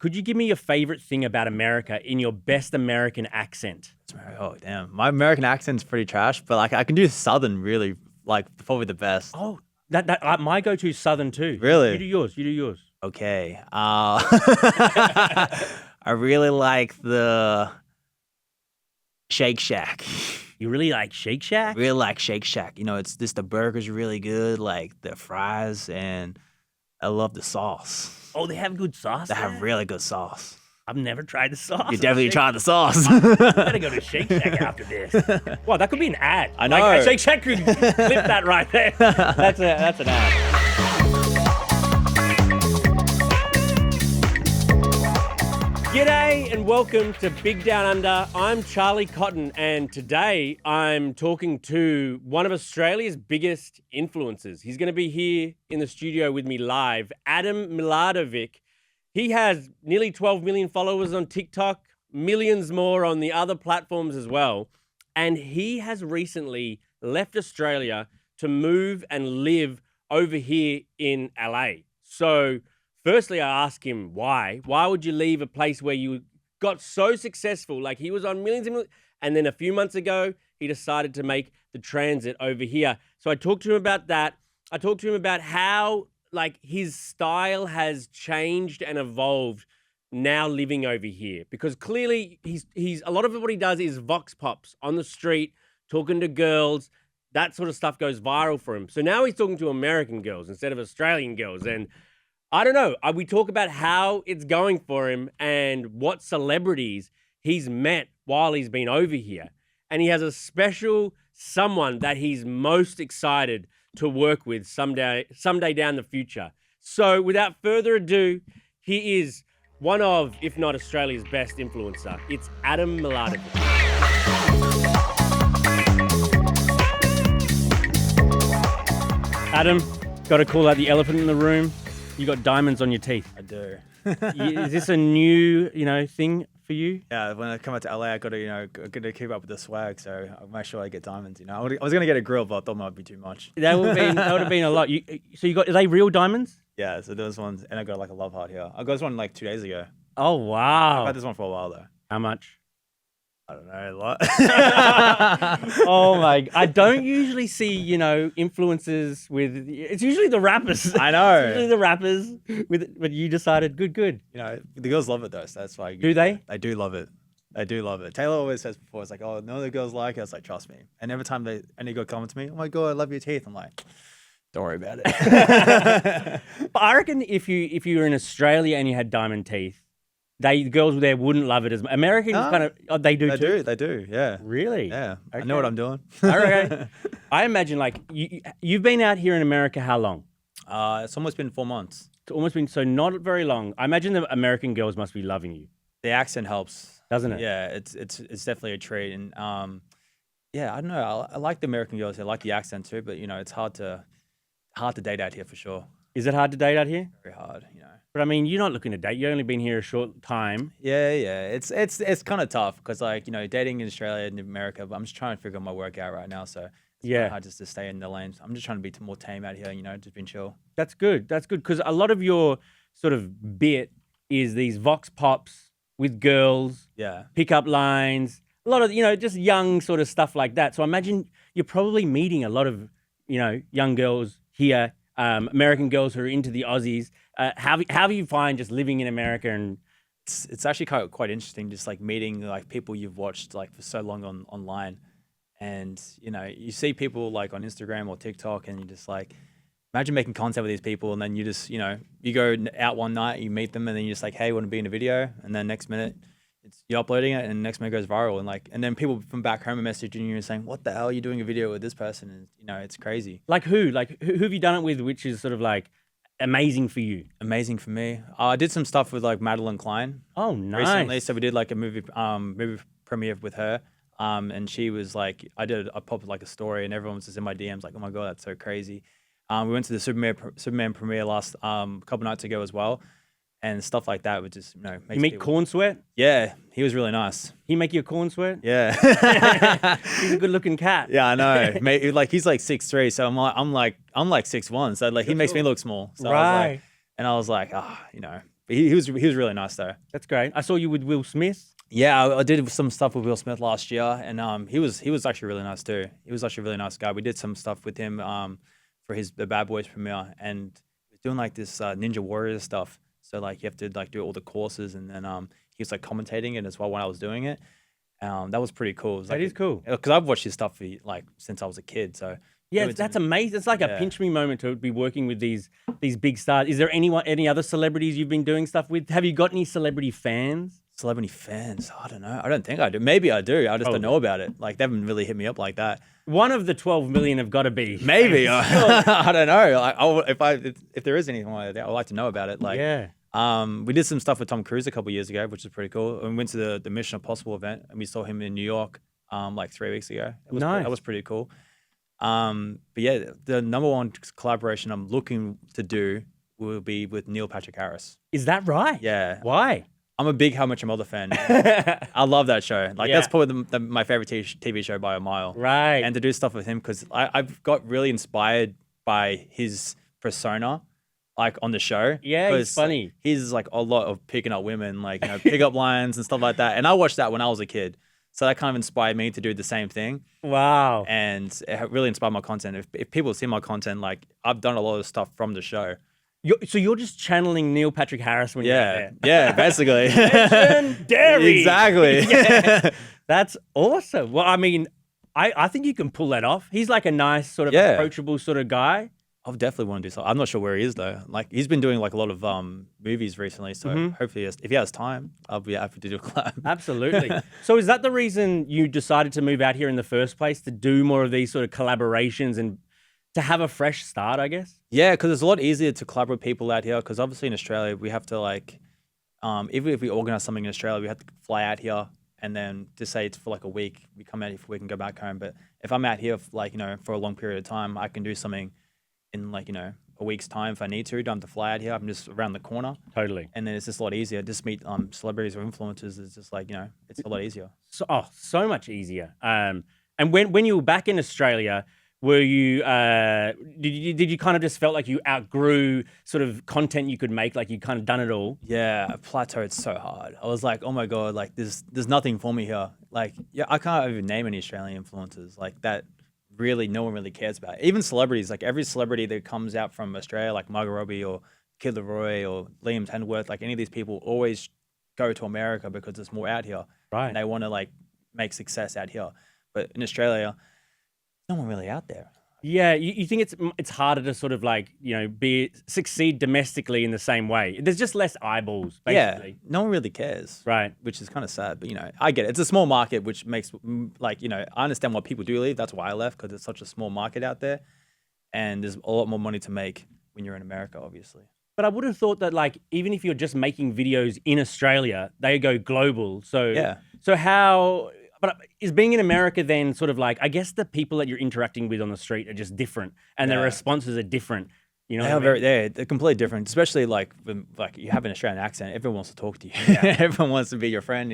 Could you give me your favorite thing about America in your best American accent? Oh, damn. My American accent's pretty trash, but like I can do Southern really, like probably the best. Oh, my go-to is Southern too. Really? You do yours. You do yours. Okay. I really like the Shake Shack. You really like Shake Shack? Really like Shake Shack. You know, it's just the burgers are really good, like the fries, and I love the sauce. Oh, they have good sauce. They have really good sauce. I've never tried the sauce. You definitely try the sauce. I better go to Shake Shack after this. Wow, that could be an ad. I know. Like, Shake Shack could flip that right there. That's an ad. G'day and welcome to Big Down Under. I'm Charlie Cotton and today I'm talking to one of Australia's biggest influencers. He's going to be here in the studio with me live, Adam Milanovic. He has nearly 12 million followers on TikTok, millions more on the other platforms as well. And he has recently left Australia to move and live over here in LA. So firstly, I asked him why. Why would you leave a place where you got so successful? Like he was on millions and millions. And then a few months ago, he decided to make the transit over here. So I talked to him about that. I talked to him about how like his style has changed and evolved now living over here. Because clearly he's a lot of what he does is Voxpops on the street, talking to girls. That sort of stuff goes viral for him. So now he's talking to American girls instead of Australian girls. And I don't know. We talk about how it's going for him and what celebrities he's met while he's been over here. And he has a special someone that he's most excited to work with someday down the future. So without further ado, he is one of, if not Australia's best influencer. It's Adam Milanovic. Adam, got to call out the elephant in the room. You got diamonds on your teeth. I do. Is this a new, thing for you? Yeah, when I come out to LA, I got to keep up with the swag, so I'll make sure I get diamonds. I was gonna get a grill, but I thought it might be too much. That would have been a lot. Are they real diamonds? Yeah, so those ones, and I got like a love heart here. I got this one like 2 days ago. Oh wow! I've had this one for a while though. How much? I don't know, a lot. Oh my! I don't usually see influencers with. It's usually the rappers. I know. It's usually the rappers but you decided good. The girls love it though, so that's why. Do they? They do love it. They do love it. Taylor always says before, it's like, oh, no, the girls like it. It's like, trust me. And every time any girl comments to me, oh my god, I love your teeth. I'm like, don't worry about it. But I reckon if you were in Australia and you had diamond teeth, the girls there wouldn't love it as much. Americans they do too. They do, yeah. Really? Yeah. Okay. I know what I'm doing. Okay. I imagine like you've been out here in America how long? It's almost been 4 months. It's almost been, so not very long. I imagine the American girls must be loving you. The accent helps. Doesn't it? Yeah, it's definitely a treat. And yeah, I don't know. I like the American girls. I like the accent too, but it's hard to date out here for sure. Is it hard to date out here? Very hard, But I mean, you're not looking to date. You've only been here a short time. Yeah. It's kind of tough because dating in Australia and America, but I'm just trying to figure my work out right now. So it's kind of hard just to stay in the lanes. I'm just trying to be more tame out here, just being chill. That's good. That's good because a lot of your sort of bit is these Vox Pops with girls. Yeah. Pickup lines. A lot of, just young sort of stuff like that. So I imagine you're probably meeting a lot of, young girls here, American girls who are into the Aussies. How do you find just living in America? And it's actually quite interesting, just like meeting like people you've watched like for so long online, and you see people like on Instagram or TikTok, and you just like imagine making content with these people, and then you just you go out one night, you meet them, and then you're just like, hey, want to be in a video, and then next minute you're uploading it, and next minute goes viral, and then people from back home are messaging you and saying, what the hell are you doing a video with this person? And it's crazy. Like who? Like who have you done it with, which is sort of like amazing for you? Amazing for me. I did some stuff with like Madeline Klein. Oh, nice. Recently, so we did like a movie premiere with her. And she was like, I popped like a story, and everyone was just in my DMs like, oh my god, that's so crazy. We went to the Superman premiere last couple nights ago as well, and stuff like that would just makes you meet Corn Sweat? Yeah, he was really nice. He make you a corn sweat? Yeah. He's a good looking cat. Yeah, I know. Mate, like he's like 6'3", so I'm like 6'1", so like he makes me look small. So right. I was like, But he was really nice though. That's great. I saw you with Will Smith. Yeah, I did some stuff with Will Smith last year, and he was actually really nice too. He was actually a really nice guy. We did some stuff with him for the Bad Boys premiere, and he was doing like this Ninja Warrior stuff. So like you have to like do all the courses, and then he was like commentating it as well when I was doing it. That was pretty cool. That is cool because I've watched his stuff like since I was a kid. So yeah, that's amazing. It's like a pinch me moment to be working with these big stars. Is there any other celebrities you've been doing stuff with? Have you got any celebrity fans? Celebrity fans? I don't know. I don't think I do. Maybe I do. I just don't know about it. Like they haven't really hit me up like that. One of the 12 million have got to be. Maybe. I don't know. Like if there is anything like that, I'd like to know about it. Like we did some stuff with Tom Cruise a couple of years ago, which is pretty cool. And we went to the Mission Impossible event, and we saw him in New York like 3 weeks ago. Nice. That was pretty cool. But yeah, the number one collaboration I'm looking to do will be with Neil Patrick Harris. Is that right? Yeah. Why? I'm a big How Much Your Mother fan. I love that show. Like that's probably my favorite TV show by a mile. Right. And to do stuff with him, because I've got really inspired by his persona, like on the show. Yeah, he's funny. He's like a lot of picking up women, like pickup lines and stuff like that. And I watched that when I was a kid. So that kind of inspired me to do the same thing. Wow. And it really inspired my content. If people see my content, like I've done a lot of stuff from the show. So you're just channeling Neil Patrick Harris when you're there? Yeah, basically. Legendary. Exactly. Yeah. That's awesome. Well, I mean, I think you can pull that off. He's like a nice sort of approachable sort of guy. I definitely want to do something. I'm not sure where he is though. Like he's been doing like a lot of movies recently, so hopefully if he has time, I'll be happy to do a collab. Absolutely. So is that the reason you decided to move out here in the first place, to do more of these sort of collaborations and to have a fresh start, I guess? Yeah, because it's a lot easier to collaborate with people out here. Because obviously in Australia, we have to like, even if we organize something in Australia, we have to fly out here and then just say it's for like a week. We come out here for a week and go back home. But if I'm out here like, for a long period of time, I can do something in like, a week's time if I need to. Don't have to fly out here. I'm just around the corner. Totally. And then it's just a lot easier. Just meet celebrities or influencers. It's just like, it's a lot easier. So much easier. And when you were back in Australia, were you did you kind of just felt like you outgrew sort of content you could make, like you kind of done it all? Yeah, I plateaued so hard. I was like, oh my God, like there's nothing for me here. Like, yeah, I can't even name any Australian influencers like that. Really, no one really cares about. Even celebrities, like every celebrity that comes out from Australia, like Margot Robbie or Kid Laroi or Liam Hemsworth, like any of these people always go to America because there's more out here. Right. And they want to like make success out here. But in Australia, no one really out there. Yeah, you think it's harder to sort of like, succeed domestically in the same way. There's just less eyeballs, basically. Yeah, no one really cares. Right. Which is kind of sad, but I get it. It's a small market, which makes like, I understand why people do leave. That's why I left, because it's such a small market out there. And there's a lot more money to make when you're in America, obviously. But I would have thought that like, even if you're just making videos in Australia, they go global. So, so how... But is being in America then sort of like, I guess the people that you're interacting with on the street are just different, and their responses are different. They're completely different. Especially like when you have an Australian accent, everyone wants to talk to you. Yeah. Everyone wants to be your friend.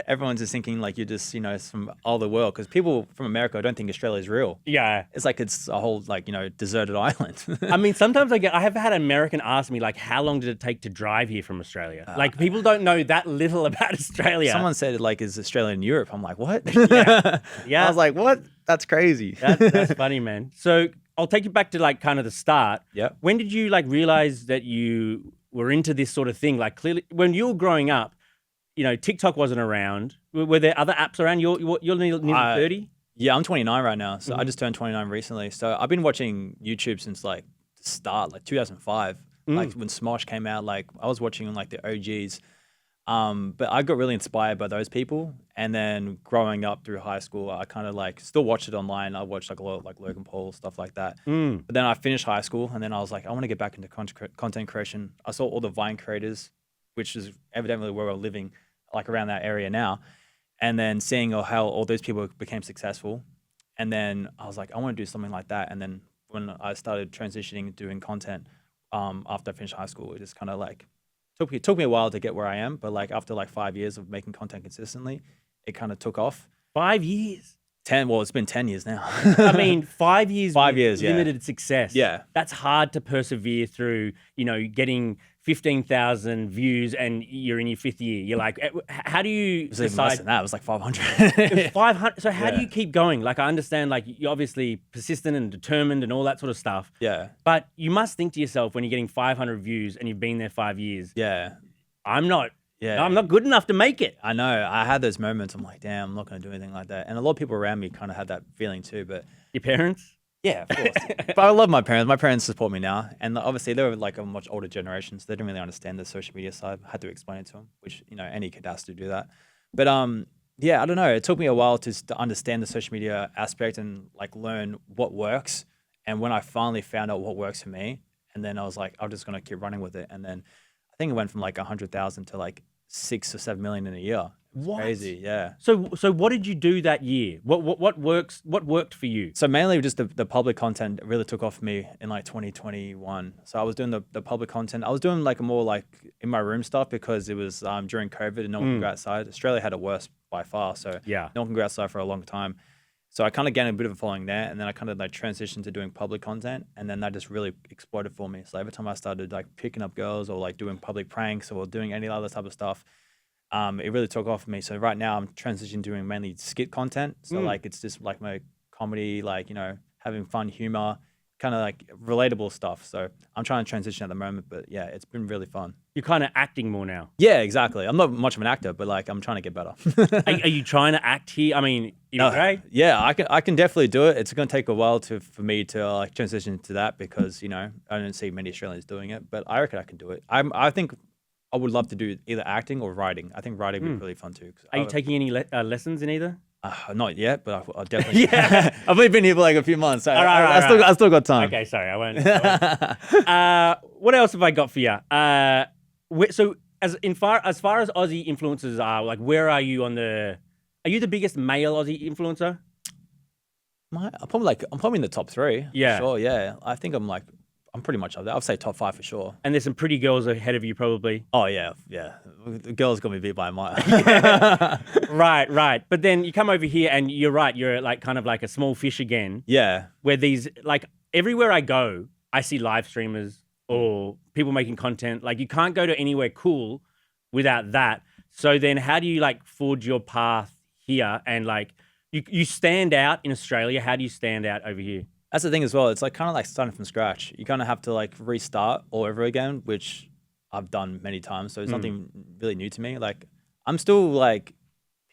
Everyone's just thinking like you're just from all the world, because people from America don't think Australia is real. Yeah, it's like it's a whole deserted island. I mean, sometimes I have had an American ask me like, how long did it take to drive here from Australia? Like people don't know that little about Australia. Someone said it like, is Australia in Europe? I'm like, what? Yeah. I was like, what? That's crazy. That's funny, man. So I'll take you back to like kind of the start. Yeah. When did you like realize that you were into this sort of thing? Like clearly, when you were growing up, TikTok wasn't around. Were there other apps around? You're nearly 30? Yeah, I'm 29 right now. So I just turned 29 recently. So I've been watching YouTube since like the start, like 2005. Like when Smosh came out, like I was watching like the OGs. But I got really inspired by those people. And then growing up through high school, I kind of like still watched it online. I watched like a lot of like Logan Paul, stuff like that. But then I finished high school, and then I was like, I want to get back into content creation. I saw all the Vine creators, which is evidently where we're living, like around that area now. And then seeing how all those people became successful. And then I was like, I want to do something like that. And then when I started transitioning, doing content after I finished high school, it just kind of like, It took me a while to get where I am, but like after like 5 years of making content consistently, it kind of took off. 5 years? Well, it's been 10 years now. I mean, 5 years. 5 years, yeah. Limited success. Yeah. That's hard to persevere through. Getting 15,000 views and you're in your 5th year. You're like, how do you It was even less decide? than that. It was like 500. 500. So how do Yeah. you keep going? Like, I understand, like, you're obviously persistent and determined and all that sort of stuff. Yeah. But you must think to yourself when you're getting 500 views and you've been there 5 years, Yeah. I'm not Yeah. good enough to make it. I know. I had those moments. I'm like, damn, I'm not going to do anything like that. And a lot of people around me kind of had that feeling too. But Your parents? yeah, of course. But I love my parents. My parents support me now. And obviously, they were like a much older generation. So they didn't really understand the social media side. I had to explain it to them, which, any kid has to do that. But yeah, I don't know. It took me a while to understand the social media aspect and like learn what works. And when I finally found out what works for me, and then I was like, I'm just going to keep running with it. And then I think it went from like 100,000 to like 6 or 7 million in a year. What? Crazy, yeah. So what did you do that year? What worked for you? So mainly just the public content really took off for me in like 2021. So I was doing the public content. I was doing like a more like in my room stuff because it was during COVID and no one could go outside. Australia had it worse by far. So Yeah. no one could go outside for a long time. So I kind of gained a bit of a following there, and then I kind of like transitioned to doing public content, and then that just really exploded for me. So every time I started like picking up girls or like doing public pranks or doing any other type of stuff, it really took off for me. So right now I'm transitioning doing mainly skit content. So like it's just like my comedy, like having fun, humor, kind of like relatable stuff. So I'm trying to transition at the moment, but yeah, it's been really fun. You're kind of acting more now. Yeah, exactly. I'm not much of an actor, but like I'm trying to get better. Are you trying to act here? I mean, right? Yeah, I can definitely do it. It's going to take a while for me to like transition to that because I don't see many Australians doing it, but I reckon I can do it. I think I would love to do either acting or writing. I think writing would be really fun too. Are you taking any lessons in either? Not yet, but I'll definitely. Yeah. I've only been here for like a few months. So right. I still got time. Okay, sorry, I won't. What else have I got for you? So as far as Aussie influencers are, like, where are you on the? Are you the biggest male Aussie influencer? I'm probably in the top 3. Yeah. Sure. Yeah. I think I'm pretty much up there. I'll say top 5 for sure. And there's some pretty girls ahead of you, probably. Oh yeah. The girls got me beat by a mile. Right. But then you come over here, and you're right. You're like kind of like a small fish again. Yeah. Where these, like, everywhere I go, I see live streamers or people making content. Like, you can't go to anywhere cool without that. So then how do you like forge your path here? And like you stand out in Australia. How do you stand out over here? That's the thing as well. It's like kind of like starting from scratch. You kind of have to like restart all over again, which I've done many times. So it's nothing really new to me. Like I'm still like,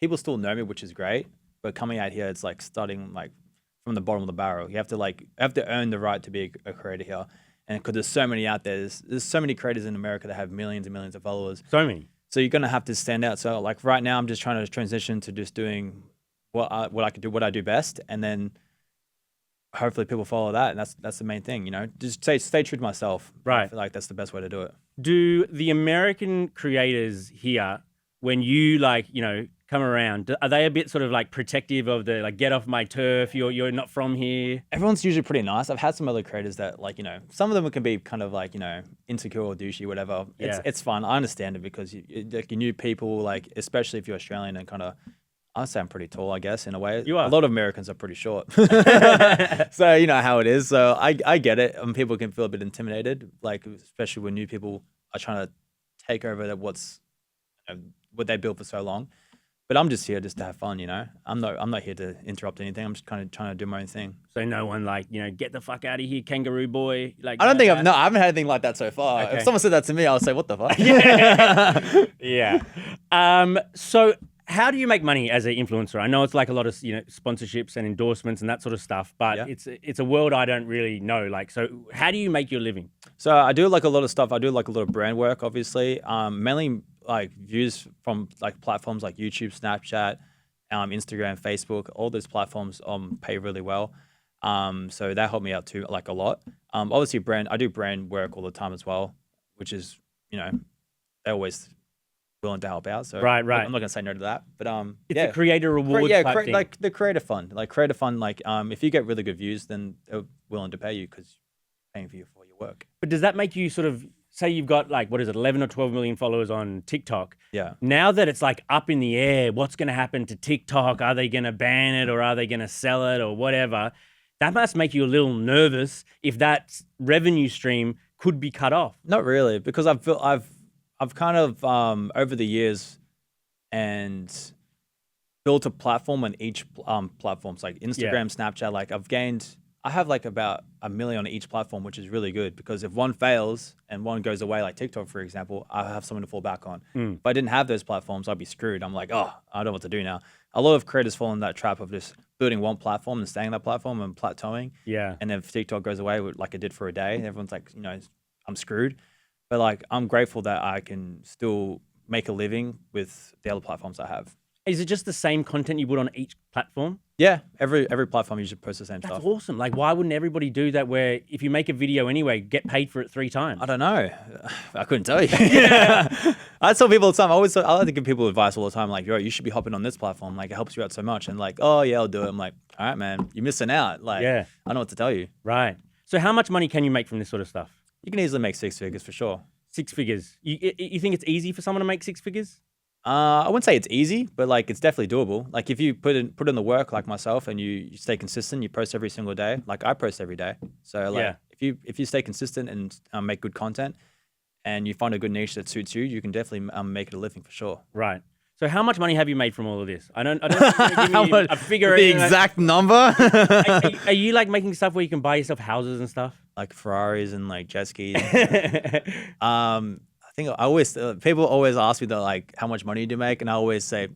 people still know me, which is great. But coming out here, it's like starting like from the bottom of the barrel. You have to earn the right to be a creator here. And because there's so many out there, there's so many creators in America that have millions and millions of followers. So many. So you're gonna have to stand out. So like right now, I'm just trying to transition to just doing what I do best, and then hopefully people follow that, and that's the main thing. Just stay true to myself. Right. I feel like that's the best way to do it. Do the American creators here, when you like, come around, are they a bit sort of like protective of the like, get off my turf, you're not from here? Everyone's usually pretty nice. I've had some other creators that like, some of them can be kind of like, insecure or douchey, whatever. It's fun. I understand it because you new people, like, especially if you're Australian and kind of, I sound pretty tall, I guess, in a way. You are. A lot of Americans are pretty short. So you know how it is. So I get it. And people can feel a bit intimidated, like, especially when new people are trying to take over what they built for so long. But I'm just here just to have fun, I'm not here to interrupt anything. I'm just kind of trying to do my own thing. So no one like, get the fuck out of here, kangaroo boy. Like, I don't think I haven't had anything like that so far. Okay. If someone said that to me, I'll say, what the fuck? Yeah. So how do you make money as an influencer? I know it's like a lot of, sponsorships and endorsements and that sort of stuff, but Yeah. it's a world I don't really know. Like, so how do you make your living? So I do like a lot of stuff. I do like a lot of brand work, obviously. Mainly like views from like platforms like YouTube, Snapchat, Instagram, Facebook. All those platforms pay really well. So that helped me out too, like a lot. Obviously I do brand work all the time as well, which is, they're always willing to help out. So Right. I'm not gonna say no to that. But It's a creator reward type thing. like the creator fund. Like if you get really good views, then they're willing to pay you because paying for your work. But does that make you sort of say you've got like, what is it, 11 or 12 million followers on TikTok. Yeah. Now that it's like up in the air, what's going to happen to TikTok? Are they going to ban it or are they going to sell it or whatever? That must make you a little nervous if that revenue stream could be cut off. Not really, because I've kind of over the years and built a platform on each platforms like Instagram, Snapchat. Like I have like about 1 million on each platform, which is really good because if one fails and one goes away, like TikTok, for example, I have someone to fall back on. If I didn't have those platforms, I'd be screwed. I'm like, oh, I don't know what to do now. A lot of creators fall in that trap of just building one platform and staying on that platform and plateauing. Yeah. And then if TikTok goes away, like it did for a day, everyone's like, I'm screwed. But like, I'm grateful that I can still make a living with the other platforms I have. Is it just the same content you put on each platform? Yeah, every platform you should post the same stuff. That's awesome. Like, why wouldn't everybody do that where if you make a video anyway, get paid for it 3 times? I don't know. I couldn't tell you. I tell people all the time. I like to give people advice all the time. Like, yo, you should be hopping on this platform. Like, it helps you out so much. And like, oh, yeah, I'll do it. I'm like, all right, man, you're missing out. Like, I don't know what to tell you. Right. So how much money can you make from this sort of stuff? You can easily make 6 figures for sure. 6 figures. You think it's easy for someone to make 6 figures? I wouldn't say it's easy, but like it's definitely doable. Like if you put in the work like myself and you stay consistent, you post every single day. Like I post every day. So like if you stay consistent and make good content and you find a good niche that suits you, you can definitely make it a living for sure. Right. So how much money have you made from all of this? I don't give me a figure. The exact number. Are you like making stuff where you can buy yourself houses and stuff? Like Ferraris and like jet skis. I think I always people always ask me that like how much money do you make, and I always say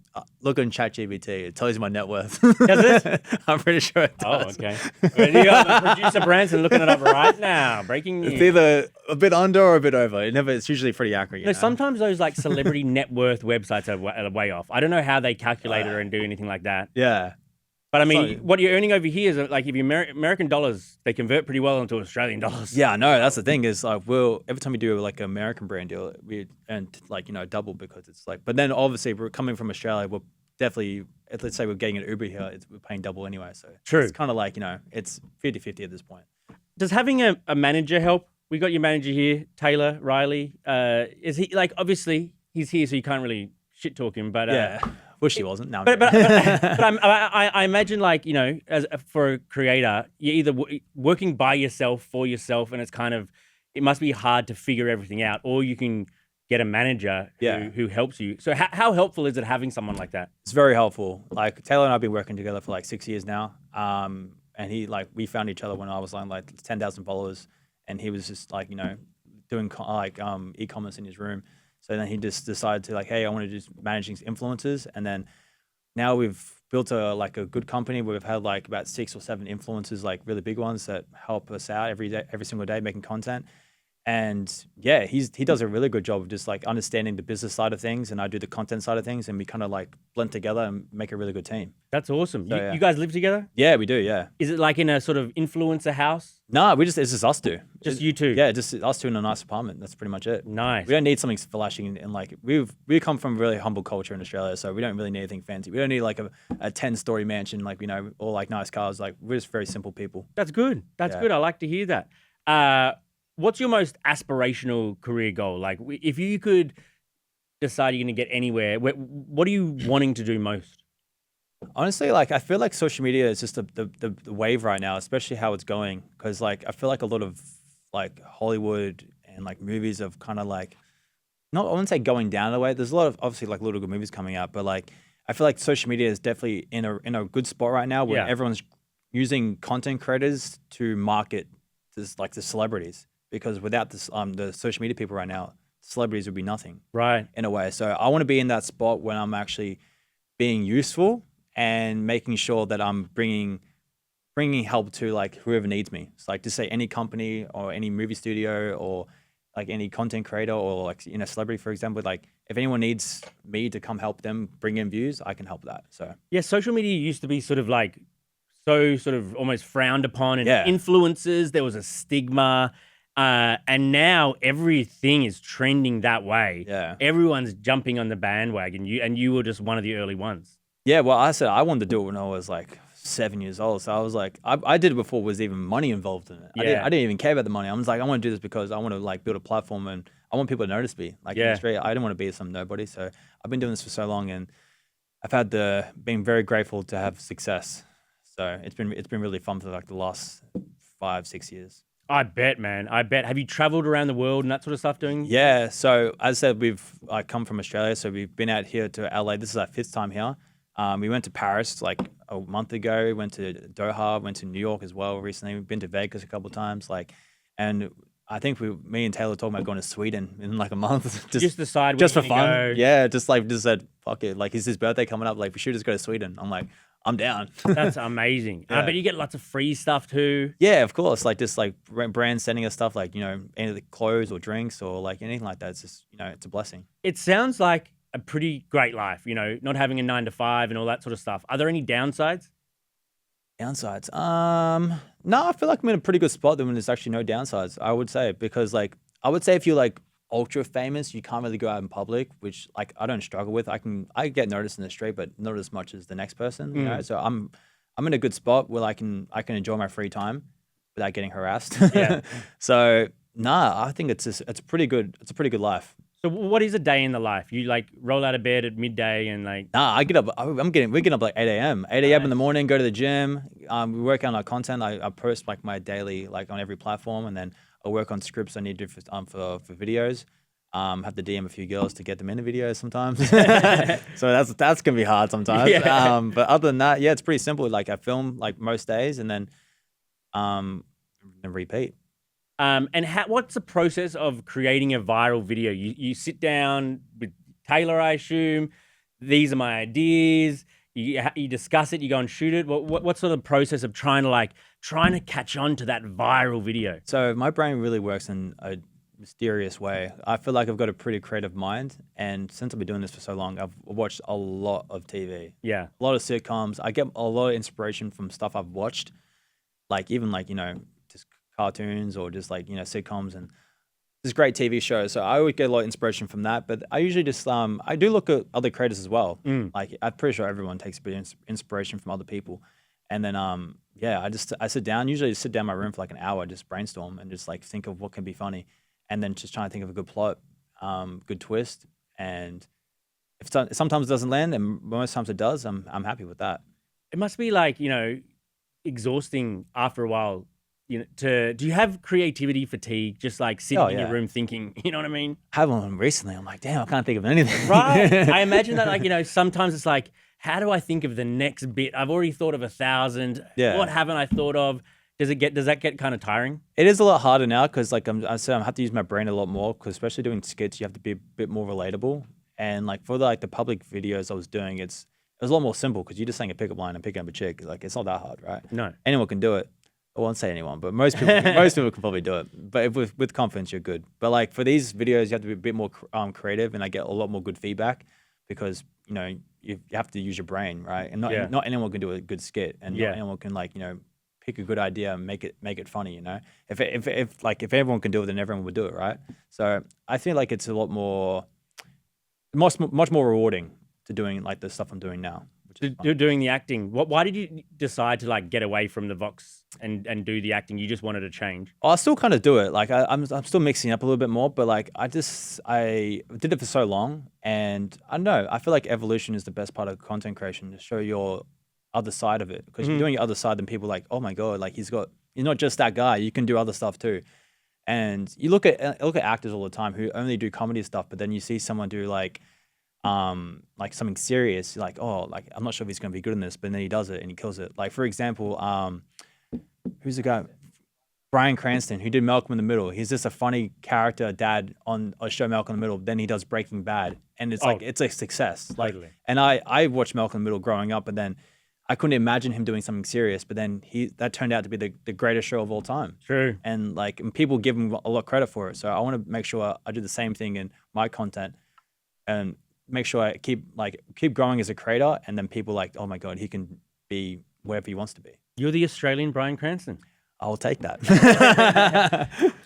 look on ChatGPT. It tells you my net worth. Does it? I'm pretty sure it does. Oh, okay. Well, you got producer Branson looking it up right now. Breaking news. It's either a bit under or a bit over. It's usually pretty accurate. No, sometimes those like celebrity net worth websites are way off. I don't know how they calculate it and do anything like that. Yeah. But I mean, what you're earning over here is like if you American dollars, they convert pretty well into Australian dollars. Yeah, no, that's the thing is like every time we do like an American brand deal, we earn like double because it's like. But then obviously we're coming from Australia, we're definitely let's say we're getting an Uber here, we're paying double anyway. So true. It's kind of like it's 50-50 at this point. Does having a manager help? We got your manager here, Taylor Riley. Is he like obviously he's here, so you can't really shit talk him, but yeah. Wish he wasn't. No, but I imagine like as for a creator, you're either working by yourself for yourself, and it's kind of it must be hard to figure everything out, or you can get a manager who helps you. So how helpful is it having someone like that? It's very helpful. Like Taylor and I've been working together for like 6 years now, and he we found each other when I was on like 10,000 followers, and he was just like doing e-commerce in his room. So then he just decided to like, hey, I want to do managing influencers. And then now we've built a good company where we've had like about 6 or 7 influencers, like really big ones that help us out every single day making content. And yeah, he does a really good job of just like understanding the business side of things, and I do the content side of things, and we kind of like blend together and make a really good team. That's awesome. So, you guys live together? Yeah, we do. Yeah. Is it like in a sort of influencer house? No, it's just us two. Just you two? Yeah, just us two in a nice apartment. That's pretty much it. Nice. We don't need something flashing, and like we come from a really humble culture in Australia, so we don't really need anything fancy. We don't need like a 10-story mansion, like or like nice cars. Like we're just very simple people. That's good. That's good. I like to hear that. What's your most aspirational career goal? Like, if you could decide you're going to get anywhere, what are you wanting to do most? Honestly, like I feel like social media is just the wave right now, especially how it's going. Because like I feel like a lot of like Hollywood and like movies have kind of like I wouldn't say going down the way. There's a lot of obviously like little good movies coming out, but like I feel like social media is definitely in a good spot right now where everyone's using content creators to market this like the celebrities. Because without this, the social media people right now, celebrities would be nothing. Right. In a way. So I want to be in that spot when I'm actually being useful and making sure that I'm bringing help to like whoever needs me. It's like to say any company or any movie studio or like any content creator or like celebrity, for example. Like if anyone needs me to come help them bring in views, I can help that. So yeah, social media used to be sort of like so sort of almost frowned upon, and influencers. There was a stigma. And now everything is trending that way. Yeah. Everyone's jumping on the bandwagon. You were just one of the early ones. Yeah, well, I wanted to do it when I was like 7 years old. So I was like, I did it before was even money involved in it. Yeah. I didn't even care about the money. I was like, I want to do this because I want to like build a platform and I want people to notice me. Like in Australia, I don't want to be some nobody. So I've been doing this for so long, and I've been very grateful to have success. So it's been really fun for like the last 5-6 years. I bet, man. I bet. Have you traveled around the world and that sort of stuff doing? Yeah. So as I said, we've come from Australia, so we've been out here to LA. This is our 5th time here. We went to Paris like a month ago. We went to Doha. Went to New York as well recently. We've been to Vegas a couple of times. And I think me and Taylor talking about going to Sweden in like a month. Just decide just where for you're fun. gonna go. Yeah. Just said, fuck it. Like, is his birthday coming up? Like, we should just go to Sweden. I'm like, I'm down. That's amazing. I bet you get lots of free stuff too. Yeah, of course. Like just like brands sending us stuff like, any of the clothes or drinks or like anything like that. It's just, it's a blessing. It sounds like a pretty great life, not having a 9 to 5 and all that sort of stuff. Are there any downsides? Downsides? No, I feel like I'm in a pretty good spot when there's actually no downsides, I would say, because like, I would say if you're like ultra famous, you can't really go out in public, which like I don't struggle with. I get noticed in the street, but not as much as the next person, you know? So I'm in a good spot where I can enjoy my free time without getting harassed. Yeah. So I think it's a pretty good life. So what is a day in the life? You like roll out of bed at midday and like... I get up. We're getting up like 8 a.m. 8 a.m. in the morning. Go to the gym. We work on our content. I post like my daily like on every platform, and then I work on scripts I need to do for videos. Have to DM a few girls to get them in the videos sometimes. So that's gonna be hard sometimes. Yeah. But other than that, yeah, it's pretty simple. Like I film like most days, and then repeat. And what's the process of creating a viral video? You sit down with Taylor, I assume. These are my ideas. You discuss it. You go and shoot it. What's sort of the process of trying to catch on to that viral video? So my brain really works in a mysterious way. I feel like I've got a pretty creative mind, and since I've been doing this for so long, I've watched a lot of TV. Yeah, a lot of sitcoms. I get a lot of inspiration from stuff I've watched, like even like just cartoons or just like sitcoms and just great TV shows. So I always get a lot of inspiration from that. But I usually just I do look at other creators as well. Like I'm pretty sure everyone takes a bit of inspiration from other people. And then I sit down. Usually sit down in my room for like an hour, just brainstorm and just like think of what can be funny, and then just trying to think of a good plot, good twist. And if sometimes it doesn't land, and most times it does, I'm happy with that. It must be like exhausting after a while. Do you have creativity fatigue? Just like sitting in your room thinking, you know what I mean? I have one recently. I'm like, damn, I can't think of anything. Right. I imagine that like, sometimes it's like, how do I think of the next bit? I've already thought of 1,000. Yeah. What haven't I thought of? Does that get kind of tiring? It is a lot harder now because like I have to use my brain a lot more, because especially doing skits, you have to be a bit more relatable. And like for the public videos I was doing, it was a lot more simple because you just saying a pickup line and picking up a chick. Like it's not that hard, right? No. Anyone can do it. I won't say anyone, but most people can probably do it. But with confidence, you're good. But like for these videos, you have to be a bit more creative, and I get a lot more good feedback because you have to use your brain, right? And not anyone can do a good skit, and not anyone can pick a good idea and make it funny. If everyone can do it, then everyone would do it, right? So I feel like it's a lot more, much more rewarding to doing like the stuff I'm doing now. Doing the acting. Why did you decide to like get away from the Vox and do the acting? You just wanted to change? I still kind of do it. Like I'm still mixing up a little bit more, but like I did it for so long, and I don't know. I feel like evolution is the best part of content creation, to show your other side of it. Because you're doing your other side, then people are like, oh my god, like you're not just that guy. You can do other stuff too. And you look at actors all the time who only do comedy stuff, but then you see someone do like something serious, like, oh, like I'm not sure if he's going to be good in this, but then he does it and he kills it. Like for example, who's the guy? Bryan Cranston, who did Malcolm in the Middle. He's just a funny character dad on a show Malcolm in the Middle. Then he does Breaking Bad, and it's it's a success. Like, totally. And I watched Malcolm in the Middle growing up, and then I couldn't imagine him doing something serious. But then that turned out to be the greatest show of all time. True. And people give him a lot of credit for it. So I want to make sure I do the same thing in my content, and make sure I keep growing as a creator, and then people like, oh my god, he can be wherever he wants to be. You're the Australian Bryan Cranston. I'll take that.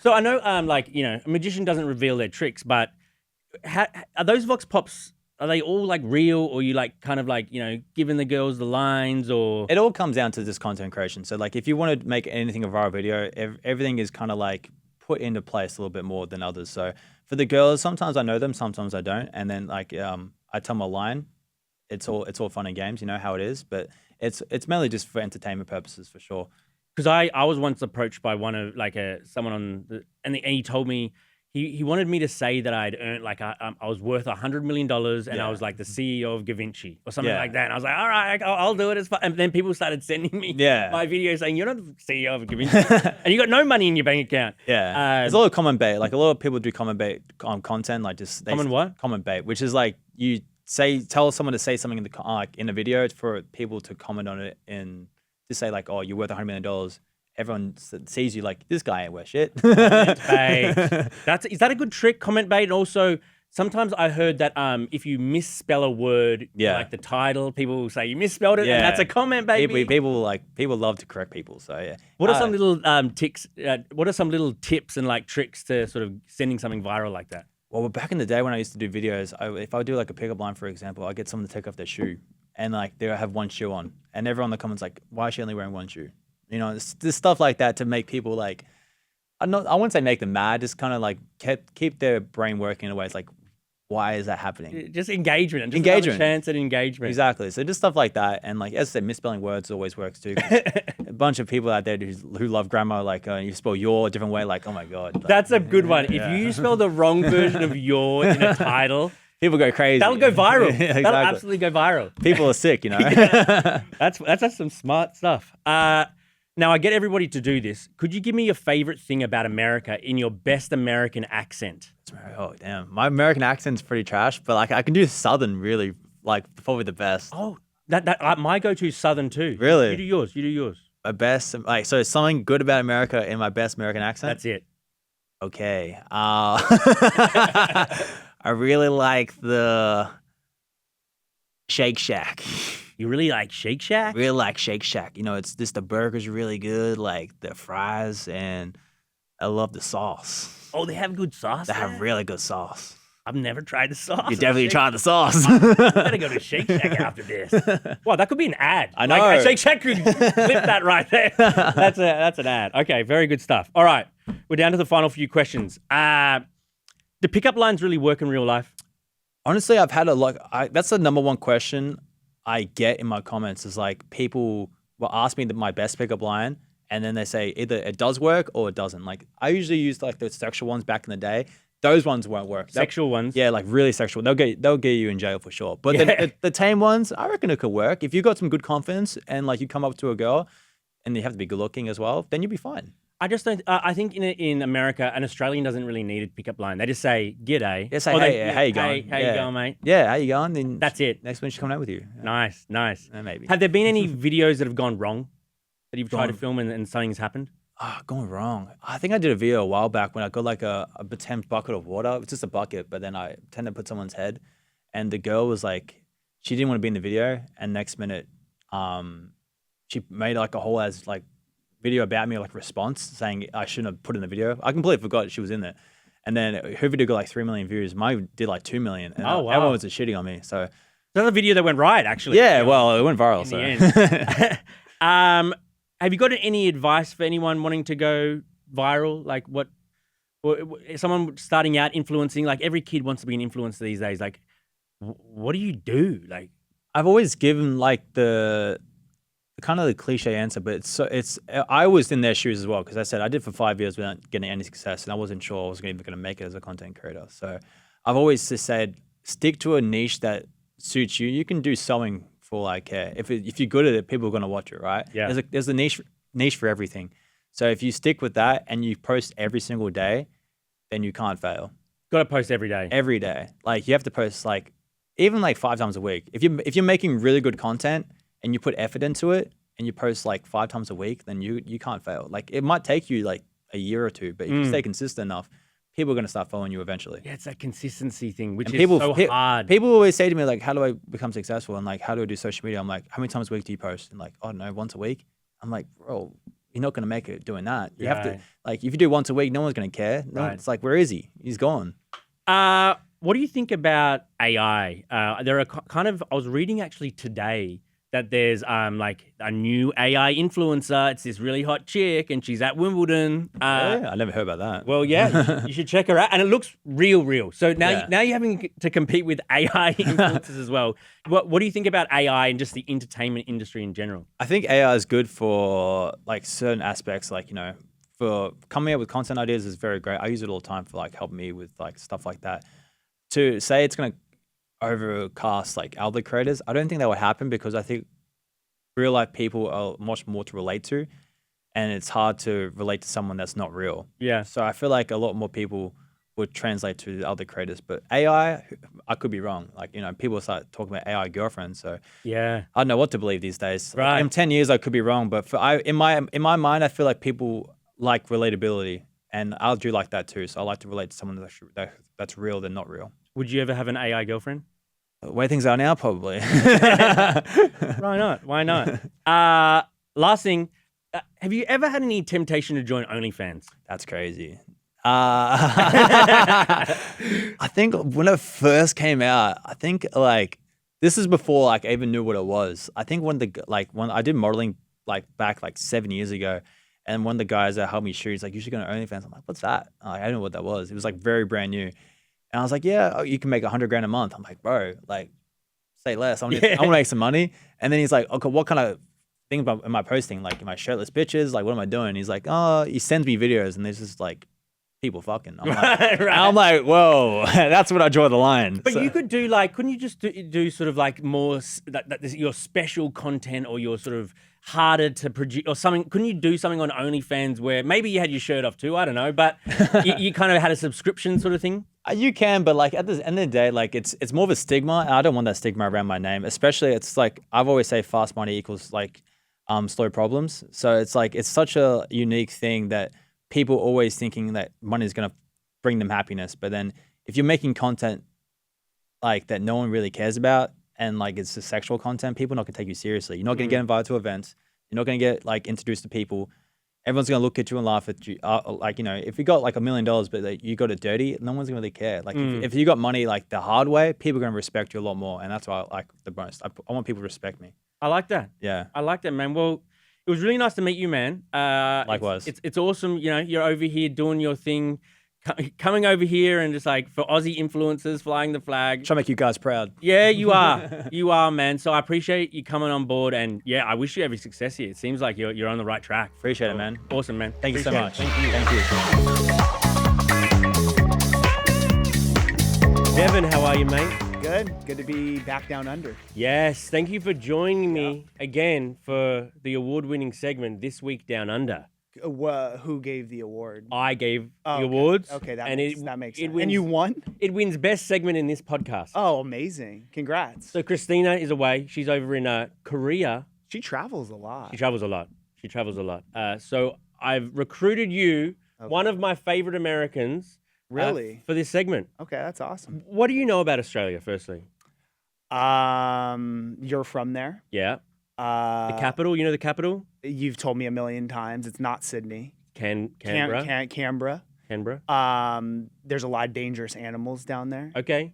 So I know, a magician doesn't reveal their tricks, but are those Voxpops are they all like real, or you like kind of like, giving the girls the lines, or? It all comes down to this content creation. So like if you want to make anything a viral video, everything is kind of like put into place a little bit more than others. So for the girls, sometimes I know them, sometimes I don't. And then like I tell them a line. It's all fun and games, you know how it is, but it's mainly just for entertainment purposes for sure. Because I was once approached by one of like someone and he told me he wanted me to say that I'd earned like I was worth $100 million and I was like the CEO of Gavinci or something like that. And I was like, all right, I'll do it. It's fun. And then people started sending me my videos saying, you're not the CEO of Gavinci and you got no money in your bank account. There's a lot of comment bait. Like a lot of people do comment bait on content, like just comment bait, which is like you tell someone to say something in the video for people to comment on it and to say like, oh, you're worth $100 million. Everyone sees you like, this guy ain't worth shit. Is that a good trick, comment bait? And also, sometimes I heard that if you misspell a word, like the title, people will say you misspelled it, and that's a comment, baby. People love to correct people. So yeah. What are some little what are some little tips and like tricks to sort of sending something viral like that? Well, back in the day when I used to do videos, if I would do like a pickup line, for example, I'd get someone to take off their shoe and like they have one shoe on, and everyone in the comments like, why is she only wearing one shoe? You know, there's stuff like that to make people like, I wouldn't say make them mad, just kind of like keep their brain working in a way. It's like, why is that happening? Just engagement. Just engagement. Chance at engagement. Exactly. So just stuff like that. And like, as I said, misspelling words always works too. A bunch of people out there who love grammar, like you spell your a different way, like, oh my God. Like, that's a good one. If you spell the wrong version of your in a title, people go crazy. That'll go viral. Exactly. That'll absolutely go viral. People are sick, you know? That's some smart stuff. Now, I get everybody to do this. Could you give me your favorite thing about America in your best American accent? Oh, damn. My American accent's pretty trash, but like I can do Southern really, like probably the best. Oh, my go-to is Southern too. Really? You do yours. My best, like, so something good about America in my best American accent? That's it. Okay. I really like the Shake Shack. You really like Shake Shack? Really like Shake Shack. You know, it's just the burger's really good, like the fries, and I love the sauce. Oh, they have good sauce? They have really good sauce. I've never tried the sauce. You definitely try the sauce. I'm gonna go to Shake Shack after this. Wow, that could be an ad. I know. Like, Shake Shack could flip that right there. That's an ad. Okay, very good stuff. All right, we're down to the final few questions. Do pickup lines really work in real life? Honestly, I've had that's the number one question I get in my comments is like people will ask me my best pickup line, and then they say either it does work or it doesn't. Like I usually used like the sexual ones back in the day. Those ones won't work. Sexual ones? Yeah, like really sexual. They'll get you in jail for sure. But the tame ones, I reckon it could work. If you got some good confidence and like you come up to a girl and you have to be good looking as well, then you'll be fine. I just don't. I think in America, an Australian doesn't really need a pickup line. They just say "G'day." They say, "Hey, how you going? How you going, mate?" Yeah, how you going? Then that's it. Next one, she's coming out with you. Nice. Maybe. Have there been any videos that have gone wrong that you've tried to film and something's happened? Gone wrong. I think I did a video a while back when I got like a pretend bucket of water. It's just a bucket, but then I pretended to put someone's head, and the girl was like, she didn't want to be in the video, and next minute, she made like a whole like video about me, like response saying I shouldn't have put in the video. I completely forgot she was in there. And then her video got like 3 million views. Mine did like 2 million. And wow. Everyone was just shitting on me. So another video that went right, actually. Yeah, well, it went viral. So have you got any advice for anyone wanting to go viral? Like what someone starting out influencing, like every kid wants to be an influencer these days. Like what do you do? Like I've always given like the kind of the cliche answer, but I was in their shoes as well, because I said I did for 5 years without getting any success, and I wasn't sure I was even going to make it as a content creator. So I've always just said stick to a niche that suits you. You can do sewing for like if you're good at it, people are going to watch it, right? Yeah. There's a niche for everything. So if you stick with that and you post every single day, then you can't fail. Got to post every day. Every day, like you have to post like even like 5 times a week. If you're making really good content and you put effort into it and you post like 5 times a week, then you can't fail. Like it might take you like a year or two, but if you stay consistent enough, people are going to start following you eventually. Yeah, it's that consistency thing, which and is so hard. People always say to me like, how do I become successful? And like, how do I do social media? I'm like, how many times a week do you post? And like, I don't know, once a week. I'm like, bro, you're not going to make it doing that. You have to, like, if you do once a week, no one's going to care. No, It's like, where is he? He's gone. What What do you think about AI? There are I was reading actually today that there's like a new AI influencer. It's this really hot chick, and she's at Wimbledon. Yeah, I never heard about that. Well, yeah, you should check her out, and it looks real. So now you're having to compete with AI influencers as well. What do you think about AI and just the entertainment industry in general? I think AI is good for like certain aspects, like, you know, for coming up with content ideas is very great. I use it all the time for like helping me with like stuff like that. To say it's going to overcast like elder creators, I don't think that would happen, because I think real life people are much more to relate to, and it's hard to relate to someone that's not real. Yeah. So I feel like a lot more people would translate to the other creators, but AI, I could be wrong. Like, you know, people start talking about AI girlfriends, so Yeah. I don't know what to believe these days. Right. In 10 years, I could be wrong, but in my mind, I feel like people like relatability, and I do like that too. So I like to relate to someone that's real than not real. Would you ever have an AI girlfriend? The way things are now, probably. Why not? Why not? Last thing, have you ever had any temptation to join OnlyFans? That's crazy. I think when it first came out, I think like this is before like I even knew what it was. I think when I did modeling like back like 7 years ago, and one of the guys that helped me shoot, he's like, "You should go to OnlyFans." I'm like, "What's that?" I didn't know what that was. It was like very brand new, and I was like, "Yeah, you can make $100,000 a month." I'm like, "Bro, like, say less. I want to make some money." And then he's like, "Okay, what kind of things am I posting? Like, am I shirtless pictures? Like, what am I doing?" He's like, "Oh," he sends me videos, and there's just like people fucking. I'm like, Right. I'm like, whoa, that's when I draw the line. But you could do like, couldn't you just do sort of like more your special content, or your sort of harder to produce or something? Couldn't you do something on OnlyFans where maybe you had your shirt off too? I don't know, but you kind of had a subscription sort of thing. You can, but like at the end of the day, like it's more of a stigma, and I don't want that stigma around my name. Especially, it's like I've always say fast money equals like slow problems. So it's like it's such a unique thing that people always thinking that money is gonna bring them happiness. But then if you're making content like that no one really cares about, and like it's just sexual content, people are not gonna take you seriously. You're not gonna get invited to events. You're not gonna get like introduced to people. Everyone's gonna look at you and laugh at you. Like, you know, if you got like $1 million, but like, you got it dirty, no one's gonna really care. Like if you got money like the hard way, people are gonna respect you a lot more, and that's why I like the most. I want people to respect me. I like that. Yeah, I like that, man. Well, it was really nice to meet you, man. Likewise. It's awesome. You know, you're over here doing your thing, coming over here and just like for Aussie influencers, flying the flag. try to make you guys proud. Yeah, you are. You are, man. So I appreciate you coming on board, and yeah, I wish you every success here. It seems like you're on the right track. Appreciate it, man. Awesome, man. Thank you so Appreciate much. it. Thank you. Devin, how are you, mate? Good to be back down under. Yes, thank you for joining me again for the award-winning segment, This Week Down Under. Who gave the award? I gave the okay. awards. Okay, that and makes sense. Wins, and you won? It wins best segment in this podcast. Oh, amazing. Congrats. So Christina is away. She's over in Korea. She travels a lot. She travels a lot. So I've recruited you, one of my favorite Americans, Really? for this segment. Okay, that's awesome. What do you know about Australia, firstly? You're from there? Yeah. The capital, you know the capital? You've told me a million times. It's not Sydney. Canberra. Canberra. Canberra. There's a lot of dangerous animals down there. Okay.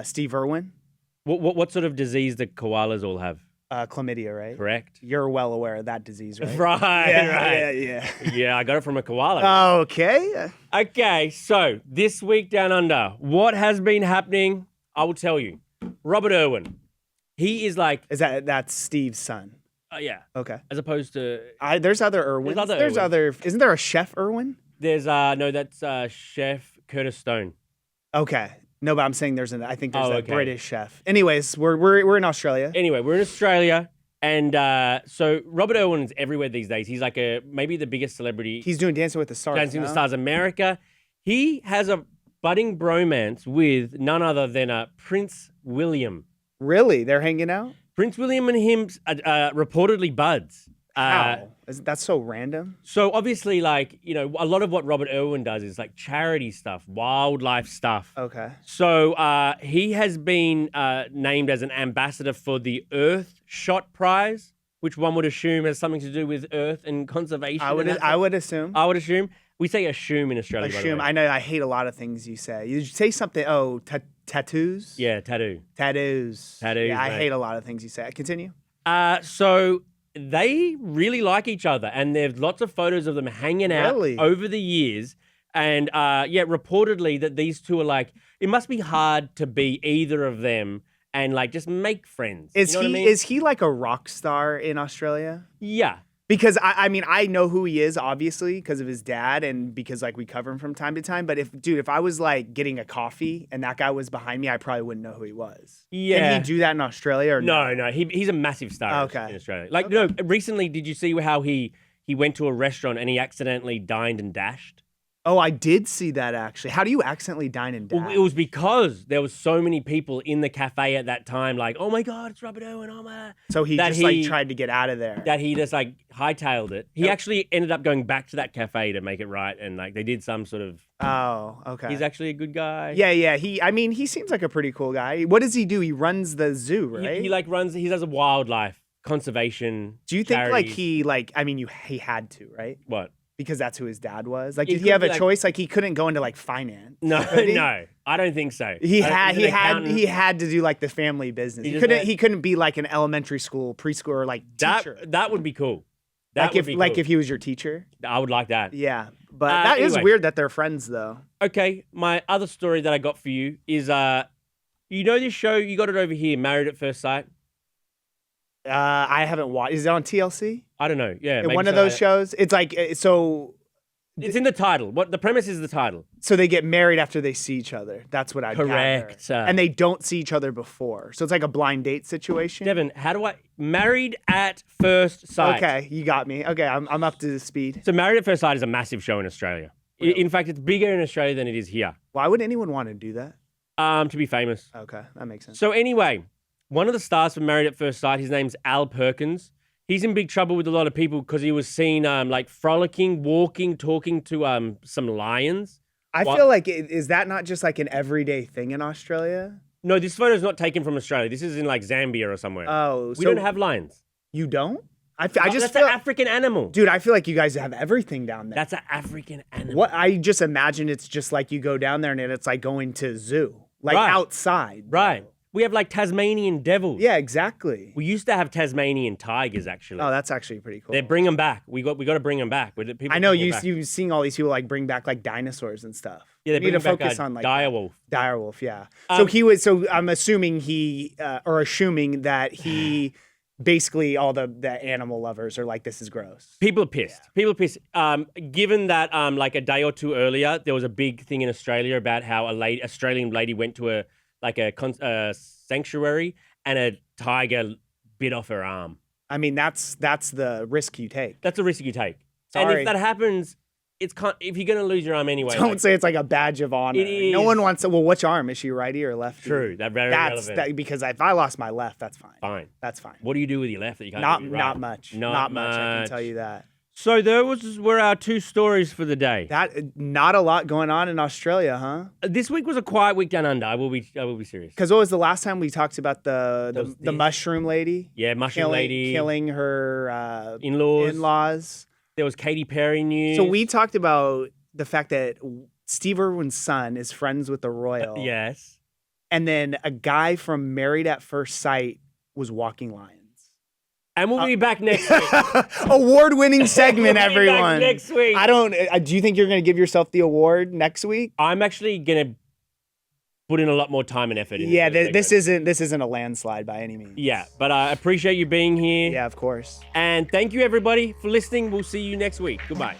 Steve Irwin. What sort of disease do koalas all have? Chlamydia, right? Correct. You're well aware of that disease, right? Right. Yeah. Yeah, I got it from a koala. Okay. Okay, so this week down under, what has been happening? I will tell you. Robert Irwin. He is like... That's Steve's son? Yeah. Okay. As opposed to... There's other Irwins. There's other... Isn't there a Chef Irwin? There's no, that's Chef Curtis Stone. Okay. No, but I'm saying I think there's a okay. British chef. Anyways, we're in Australia. Anyway, we're in Australia, and so Robert Irwin is everywhere these days. He's like maybe the biggest celebrity. He's doing Dancing with the Stars. Dancing with the Stars America. He has a budding bromance with none other than Prince William. Really? They're hanging out? Prince William and him reportedly buds. How? That's so random. So obviously, like, you know, a lot of what Robert Irwin does is like charity stuff, wildlife stuff. Okay. So he has been named as an ambassador for the Earth Shot Prize, which one would assume has something to do with Earth and conservation. I would assume. I would assume. We say assume in Australia. Assume. I know. I hate a lot of things you say. You say something. Oh, tattoos. Yeah, tattoo. Tattoos. Tattoos. Yeah, I mate. hate a lot of things you say. Continue. So they really like each other, and there's lots of photos of them hanging out over the years. And reportedly that these two are like, it must be hard to be either of them and like just make friends. Is he like a rock star in Australia? Yeah. Because I mean, I know who he is, obviously, because of his dad and because like we cover him from time to time. But if I was like getting a coffee and that guy was behind me, I probably wouldn't know who he was. Yeah. Can he do that in Australia or no? No, he's a massive star in Australia. Like, recently, did you see how he went to a restaurant and he accidentally dined and dashed? Oh, I did see that actually. How do you accidentally dine and dash? Well, it was because there was so many people in the cafe at that time, like, oh my God, it's Roberto and Omar. So he like tried to get out of there. That he just like hightailed it. He actually ended up going back to that cafe to make it right, and like they did some sort of. Oh, okay. He's actually a good guy. Yeah. He seems like a pretty cool guy. What does he do? He runs the zoo, right? He does a wildlife conservation. Do you think charities. he had to, right? What? Because that's who his dad was. Like, did he have a choice? Like, he couldn't go into like finance. No, I don't think so. He had to do like the family business. He couldn't be like an elementary school, preschool, or like teacher. That would be cool. If he was your teacher. I would like that. Yeah, but that is weird that they're friends though. Okay, my other story that I got for you is this show, you got it over here, Married at First Sight. I haven't watched. Is it on TLC? I don't know. Yeah, one of those shows. It's like so. It's in the title. What the premise is the title. So they get married after they see each other. That's what I correct. And they don't see each other before. So it's like a blind date situation. Devin, how do I Married at First Sight? Okay, you got me. Okay, I'm up to speed. So Married at First Sight is a massive show in Australia. Really? In fact, it's bigger in Australia than it is here. Why would anyone want to do that? To be famous. Okay, that makes sense. So anyway, one of the stars from Married at First Sight, his name's Al Perkins. He's in big trouble with a lot of people because he was seen like frolicking, walking, talking to some lions. I feel like, is that not just like an everyday thing in Australia? No, this photo is not taken from Australia. This is in like Zambia or somewhere. Oh, we don't have lions. You don't? That's an African animal. Dude, I feel like you guys have everything down there. That's an African animal. What I just imagine it's just like you go down there and it's like going to a zoo. Like outside. Right. We have like Tasmanian devils. Yeah, exactly. We used to have Tasmanian tigers, actually. Oh, that's actually pretty cool. They bring them back. We got to bring them back. I know you've seen all these people like bring back like dinosaurs and stuff. Yeah, they need to focus on like direwolf. Direwolf, yeah. So I'm assuming assuming that he basically all the animal lovers are like, this is gross. People are pissed. Yeah. People are pissed. Given that like a day or two earlier, there was a big thing in Australia about how Australian lady went to a sanctuary and a tiger bit off her arm. I mean, that's the risk you take. That's a risk you take. Sorry. And if that happens, if you're going to lose your arm anyway. Don't say it's like a badge of honor. It is. No one wants to. Well, which arm? Is she righty or lefty? True. That's very relevant. Because if I lost my left, that's fine. Fine. That's fine. What do you do with your left that you can't do right? Not much. Not much. I can tell you that. So those were our two stories for the day. Not a lot going on in Australia, huh? This week was a quiet week down under. I will be serious. Because what was the last time we talked about the mushroom lady? Yeah, mushroom lady killing her in-laws. There was Katy Perry news. So we talked about the fact that Steve Irwin's son is friends with the royal. Yes. And then a guy from Married at First Sight was walking lions. And we'll be back next week. Award-winning segment, everyone. Next week. Do you think you're going to give yourself the award next week? I'm actually going to put in a lot more time and effort. Yeah, this isn't a landslide by any means. Yeah, but I appreciate you being here. Yeah, of course. And thank you, everybody, for listening. We'll see you next week. Goodbye.